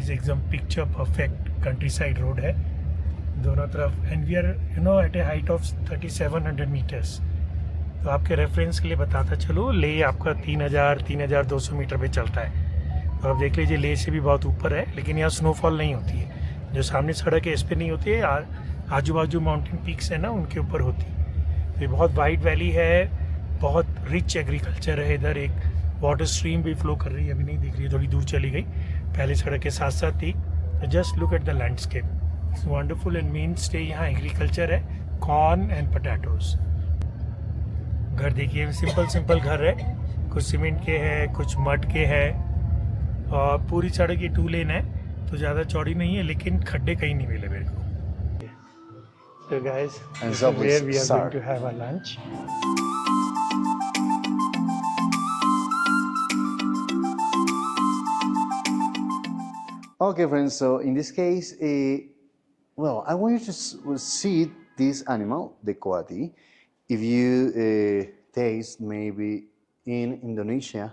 Is एकदम picture perfect countryside road है दोनों तरफ, and we are at a height of 3700 metres. तो आपके रेफरेंस के लिए बताता चलो, ले आपका 3200 मीटर पे चलता है। तो आप देख लीजिए, ले से भी बहुत ऊपर है, लेकिन यहाँ स्नोफॉल नहीं होती है। जो सामने सड़क है इस पर नहीं होती है, आजू बाजू माउंटेन पीक्स है ना, उनके ऊपर होती है। तो ये बहुत वाइड वैली है, बहुत रिच एग्रीकल्चर है इधर। एक वाटर स्ट्रीम भी फ्लो कर रही है, अभी नहीं दिख रही है, थोड़ी दूर चली गई, पहले सड़क के साथ साथ थी। Just look at the landscape, it's wonderful and main stay यहाँ एग्रीकल्चर है, कॉर्न एंड पोटैटोज। घर देखिए, सिंपल घर है, कुछ सीमेंट के हैं, कुछ मड के हैं, और पूरी सड़क की 2 लेन है, तो ज़्यादा चौड़ी नहीं है, लेकिन खड्डे कहीं नहीं मिले मेरे को। So guys, this is where we are going to have our lunch. Okay, friends, so in this case, well, I want you to see this animal, the coati. If you taste maybe in Indonesia,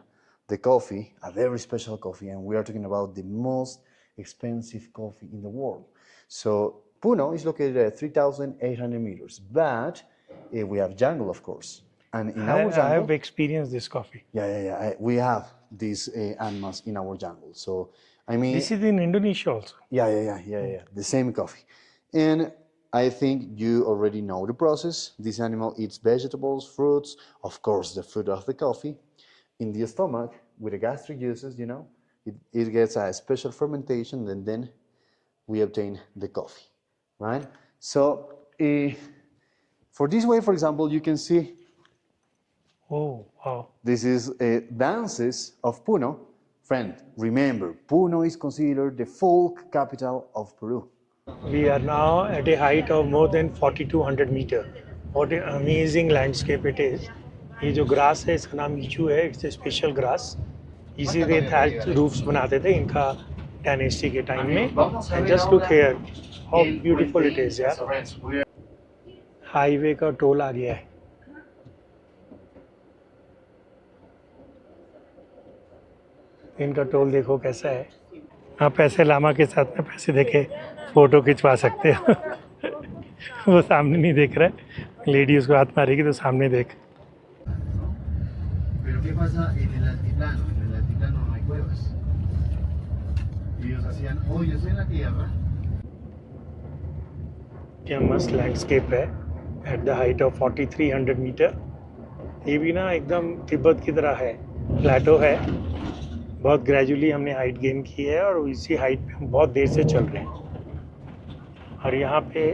the coffee, a very special coffee, and we are talking about the most expensive coffee in the world. So Puno is located at 3,800 meters, but we have jungle, of course. And in our jungle, I have experienced this coffee. Yeah. We have these animals in our jungle. So, I mean, This is in Indonesia also. Yeah. The same coffee. And I think you already know the process. This animal eats vegetables, fruits, of course, the fruit of the coffee. In the stomach, with the gastric juices, it gets a special fermentation, and then we obtain the coffee, right? So, for this way, for example, you can see. Oh, wow. This is dances of Puno. Friend, remember, Puno is considered the folk capital of Peru. We are now at a height of more than 4200 meter. What an amazing landscape it is. ये जो grass है इसका नाम ईचू है, it's a special grass. इसी से thatch roofs बनाते थे इनका डायनेस्टी के टाइम में। And just look here how beautiful it is यार। हाईवे का टोल आ गया है। इनका टोल देखो कैसा है। आप ऐसे लामा के साथ में पैसे देके फ़ोटो खिंचवा सकते हो। वो सामने नहीं देख रहा है, लेडी उसको हाथ मारेगी तो सामने देख। क्या मस्त लैंडस्केप है at the height of 4300 metre. ये भी ना एकदम तिब्बत की तरह है, प्लेटो है। बहुत ग्रेजुअली हमने हाइट गेन की है और इसी हाइट पे हम बहुत देर से चल रहे हैं। और यहाँ पे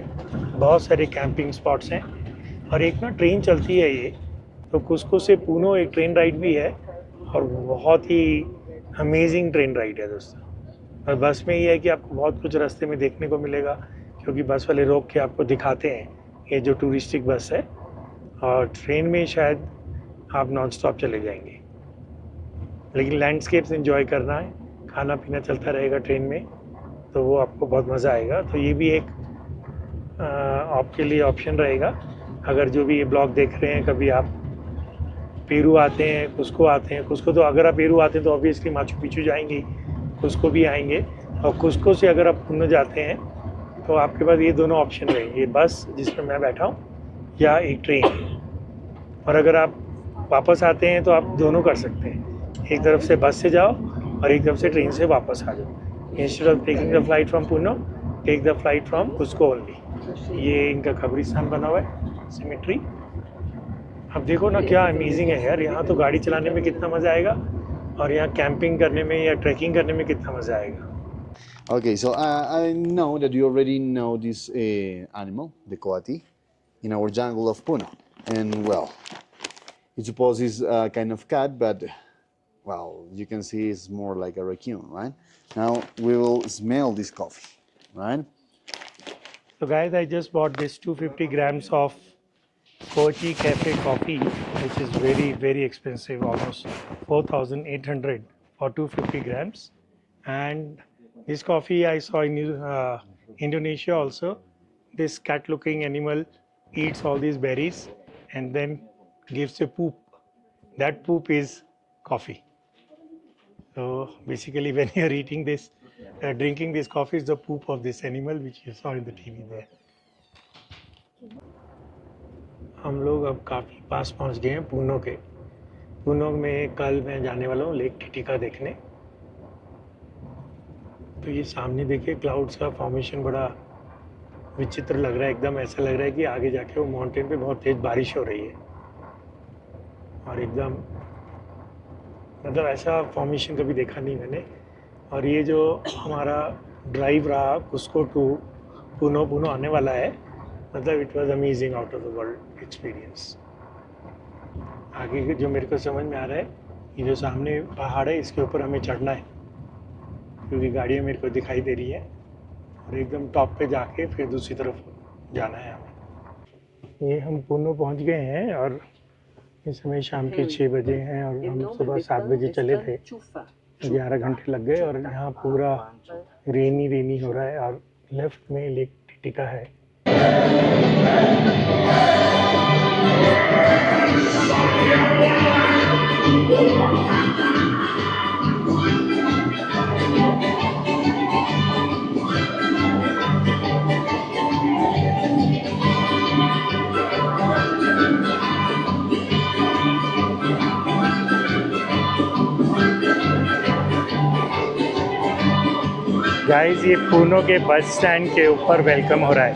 बहुत सारे कैंपिंग स्पॉट्स हैं, और एक ना ट्रेन चलती है ये, तो कुस्को से पूनो एक ट्रेन राइड भी है, और बहुत ही अमेजिंग ट्रेन राइड है दोस्तों। और बस में ये है कि आपको बहुत कुछ रास्ते में देखने को मिलेगा, क्योंकि बस वाले रोक के आपको दिखाते हैं ये जो टूरिस्टिक बस है, और ट्रेन में शायद आप नॉन स्टॉप चले जाएंगे। लेकिन लैंडस्केप्स एंजॉय करना है, खाना पीना चलता रहेगा ट्रेन में, तो वो आपको बहुत मज़ा आएगा। तो ये भी एक आपके लिए ऑप्शन रहेगा। अगर जो भी ये ब्लॉग देख रहे हैं, कभी आप पेरू आते हैं, कुस्को आते हैं, कुस्को तो अगर आप पेरू आते हैं तो ऑब्वियसली माचू पिचू जाएंगे, कुस्को भी आएंगे। और कुस्को से अगर आप पुणे जाते हैं तो आपके पास ये दोनों ऑप्शन रहेंगे, बस जिसमें मैं बैठा हूँ या एक ट्रेन। और अगर आप वापस आते हैं तो आप दोनों कर सकते हैं, एक तरफ से बस से जाओ और एक तरफ से ट्रेन से वापस आ जाओ। Instead of taking the flight from Pune, take the flight from Cusco only. ये इनका कब्रिस्तान बना हुआ है, सिमेट्री। अब देखो ना क्या अमेजिंग है यार, यहाँ तो गाड़ी चलाने में कितना मज़ा आएगा, और यहाँ कैंपिंग करने में या ट्रैकिंग करने में कितना मज़ा आएगा। Okay, so I know that you already know this animal, the coati, in our jungle of Puno. And well, you suppose it's a kind of cat, but well, you can see it's more like a raccoon, right? Now we will smell this coffee, right? So guys, I just bought this 250 grams of Kochi Cafe coffee, which is very, very expensive, almost 4,800 for 250 grams. And this coffee I saw in Indonesia also. This cat-looking animal eats all these berries and then gives a poop. That poop is coffee. So basically, when you are eating this drinking this coffee is the poop of this animal which you saw in the TV there. हम लोग अब काफ़ी पास पहुंच गए हैं पूनो के। पूनो में कल मैं जाने वाला हूँ लेक टिटिका देखने। तो ये सामने देखिए क्लाउड्स का फॉर्मेशन बड़ा विचित्र लग रहा है, एकदम ऐसा लग रहा है कि आगे जाके वो माउंटेन पे बहुत तेज़ बारिश हो रही है और एकदम मतलब ऐसा फॉर्मेशन कभी देखा नहीं मैंने। और ये जो हमारा ड्राइव रहा कुस्को टू पूनो आने वाला है, मतलब it was amazing, out of the world experience. आगे के जो मेरे को समझ में आ रहा है, ये जो सामने पहाड़ है इसके ऊपर हमें चढ़ना है क्योंकि गाड़ियाँ मेरे को दिखाई दे रही है और एकदम टॉप पे जाके फिर दूसरी तरफ जाना है हमें। ये हम पूनो पहुंच गए हैं और इस समय शाम के 6 बजे हैं और हम सुबह 7 बजे चले थे। 11 घंटे लग गए और यहाँ पूरा रेनी हो रहा है और लेफ्ट में लेक टिटिका है। गाइस ये पूनो के बस स्टैंड के ऊपर वेलकम हो रहा है।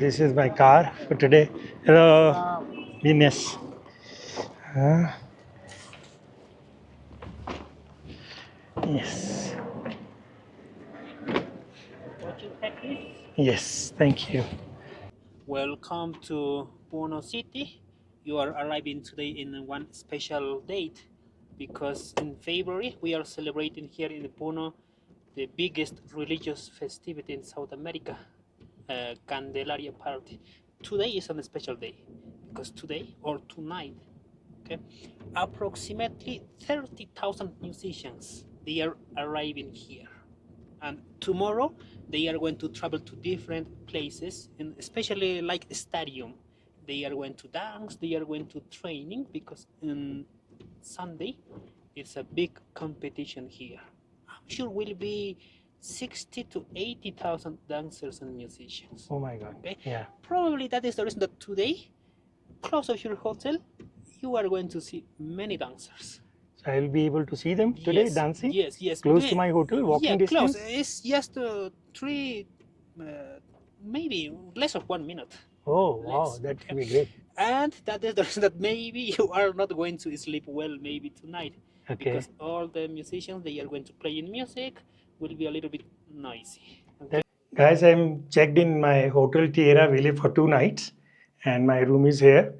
This is my car for today. Hello, Venus. Yes. Yes, thank you. Welcome to Puno City. You are arriving today in one special date because in February we are celebrating here in Puno the biggest religious festivity in South America, Candelaria Party. Today is a special day because today or tonight, okay, approximately 30,000 musicians they are arriving here. And tomorrow they are going to travel to different places, and especially like a stadium. They are going to dance, they are going to training because on Sunday it's a big competition here. I'm sure will be 60 to 80,000 dancers and musicians. Oh my God. Okay? Yeah. Probably that is the reason that today, close to your hotel, you are going to see many dancers. So I'll be able to see them today Yes, dancing? Yes. Close to my hotel, walking distance? Close. It's just maybe less of 1 minute. Oh, wow, Less. that will be great. And that is the reason that maybe you are not going to sleep well maybe tonight. Okay. Because all the musicians, they are going to play in music, will be a little bit noisy. Okay? Guys, I'm checked in my hotel Tierra Valley for 2 nights and my room is here.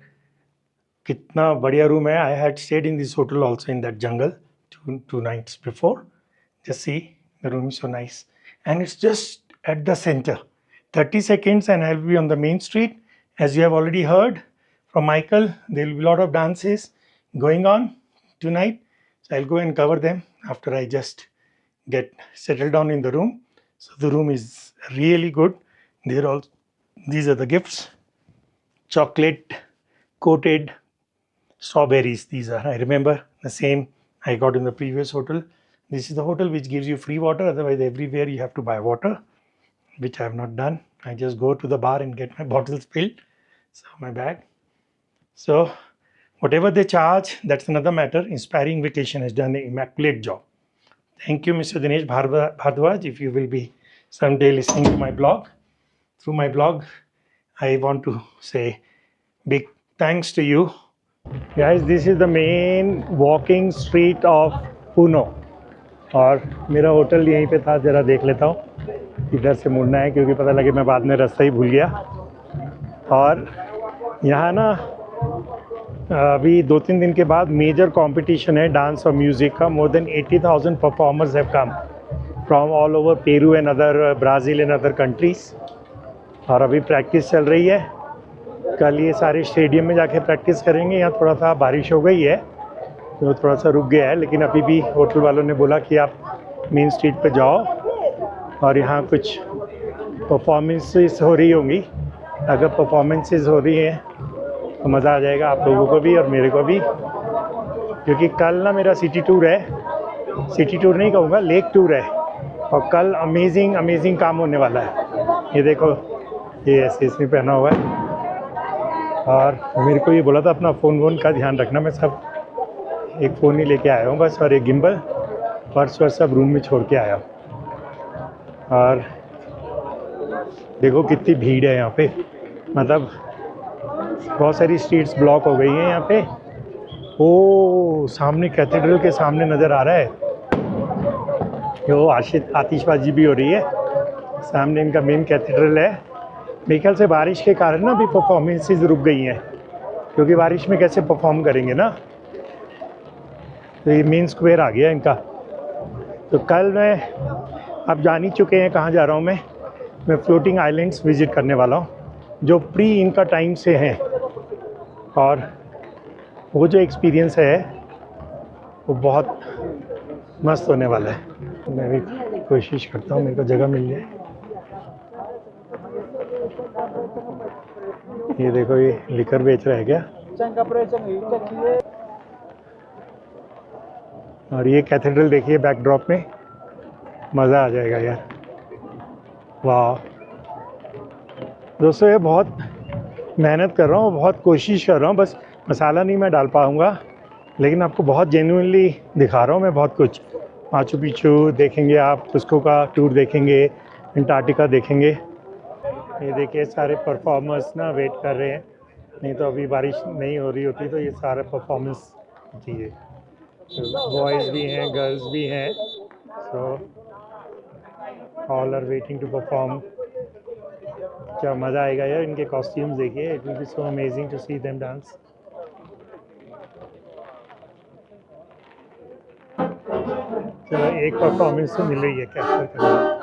कितना बढ़िया room है. I had stayed in this hotel also in that jungle two nights before. Just see, the room is so nice. And it's just at the center. 30 seconds and I'll be on the main street. As you have already heard from Michael, there will be a lot of dances going on tonight. So I'll go and cover them after I just get settled down in the room. So the room is really good. These are the gifts. Chocolate coated strawberries. These are, I remember the same I got in the previous hotel. This is the hotel which gives you free water. Otherwise everywhere you have to buy water, which I have not done. I just go to the bar and get my bottles filled. So my bag. So whatever they charge, that's another matter. Inspiring Vacation has done an immaculate job. Thank you, Mr. Dinesh Bhardwaj. If you will be someday listening to my blog, through my blog, I want to say big thanks to you. Guys, this is the main walking street of Puno. और मेरा hotel यहीं पे था. ज़रा देख लेता हूँ. इधर से मुड़ना है क्योंकि पता लगे मैं बाद में रास्ता ही भूल गया. और यहाँ ना अभी 2-3 दिन के बाद मेजर कंपटीशन है डांस और म्यूज़िक का. More than 80,000 performers have come from all over Peru and other Brazil and other countries. और अभी प्रैक्टिस चल रही है. कल ये सारे स्टेडियम में जाके प्रैक्टिस करेंगे. यहाँ थोड़ा सा बारिश हो गई है तो थोड़ा सा रुक गया है, लेकिन अभी भी होटल वालों ने बोला कि आप मेन स्ट्रीट पे जाओ और यहाँ कुछ परफॉर्मेंसेस हो रही होंगी। अगर परफॉर्मेंसेस हो रही हैं तो मज़ा आ जाएगा आप लोगों को भी और मेरे को भी, क्योंकि कल ना मेरा सिटी टूर है। सिटी टूर नहीं कहूँगा, लेक टूर है, और कल अमेजिंग काम होने वाला है। ये देखो, ये ऐसे इसने पहना हुआ है, और मेरे को ये बोला था अपना फ़ोन का ध्यान रखना। मैं सब एक फ़ोन ही लेके आया हूँ बस, और एक गिम्बल, पर्स वर्स सब रूम में छोड़ के आया हूँ। और देखो कितनी भीड़ है यहाँ पे, मतलब बहुत सारी स्ट्रीट्स ब्लॉक हो गई हैं यहाँ पे। ओ सामने कैथेड्रल के सामने नज़र आ रहा है, जो आतिशबाजी भी हो रही है। सामने इनका मेन कैथेड्रल है। मेरे ख्याल से बारिश के कारण ना अभी परफॉर्मेंसेस रुक गई हैं, क्योंकि बारिश में कैसे परफॉर्म करेंगे ना। तो ये मेन स्क्वायर आ गया इनका। तो कल मैं, आप जान ही चुके हैं कहाँ जा रहा हूँ मैं फ्लोटिंग आइलैंड्स विज़िट करने वाला हूँ, जो प्री इनका टाइम से हैं, और वो जो एक्सपीरियंस है वो बहुत मस्त होने वाला है। मैं भी कोशिश करता हूँ मेरे को जगह मिल जाए। ये देखो, ये लिकर बेच रहा है क्या? और ये कैथेड्रल देखिए बैकड्रॉप में, मज़ा आ जाएगा यार। वाह दोस्तों, ये बहुत मेहनत कर रहा हूँ, बहुत कोशिश कर रहा हूँ, बस मसाला नहीं मैं डाल पाऊँगा, लेकिन आपको बहुत जेन्युइनली दिखा रहा हूँ मैं बहुत कुछ। माचू पिचू देखेंगे आप, कुस्को का टूर देखेंगे, अंटार्कटिका देखेंगे। ये देखिए सारे परफॉर्मर्स ना वेट कर रहे हैं, नहीं तो अभी बारिश नहीं हो रही होती तो ये सारा परफॉर्मेंस होती है। बॉयज़ भी हैं, गर्ल्स भी हैं, so all are waiting to perform. क्या मज़ा आएगा यार, इनके कॉस्ट्यूम्स देखिए, it will be so amazing to see them dance. चलो एक परफॉर्मेंस तो मिल रही है कैप्चर करने।